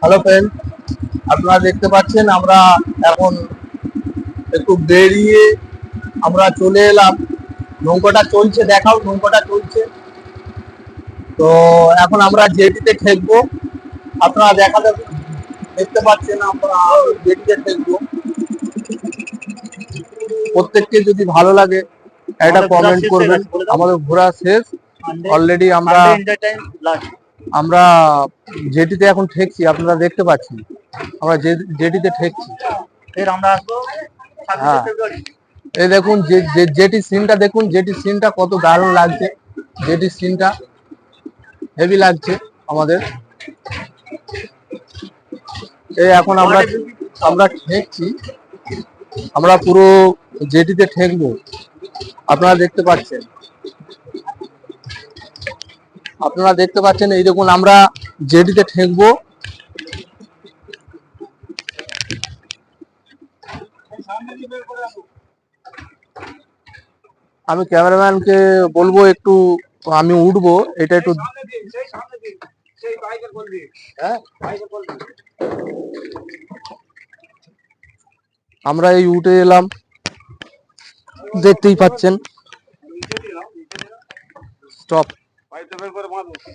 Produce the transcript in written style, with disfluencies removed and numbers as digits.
Hello friend, আপনারা দেখতে পাচ্ছেন আমরা এখন একটু বেরিয়ে আমরা চলে এলাম। নৌকাটা চলছে, দেখাও নৌকাটা চলছে। তো এখন আমরা জেটিতে ঠেকবো। আপনারা দেখতে পাচ্ছেন আমরা জেটিতে ঠেকবো। প্রত্যেককে যদি ভালো লাগে একটা কমেন্ট করবেন। আমাদের ঘোরা শেষ অলরেডি। আমরা জেটিতে এখন ঠেকছি, আপনারা দেখতে পাচ্ছেন আমরা জেটিতে ঠেকছি। হ্যাঁ, এই দেখুন জেটি সিনটা দেখুন, জেটি সিনটা কত দারুণ লাগছে। জেটি সিনটা হেভি লাগছে আমাদের। এই এখন আমরা আমরা ঠেকছি, আমরা পুরো জেটিতে ঠেকবো। আপনারা দেখতে পাচ্ছেন, এই দেখুন আমরা জেটিতে ঠেকবো। আমি ক্যামেরাম্যানকে বলবো একটু, আমি উঠবো, এটা একটু আমরা এই উঠে এলাম, দেখতেই পাচ্ছেন। স্টপ।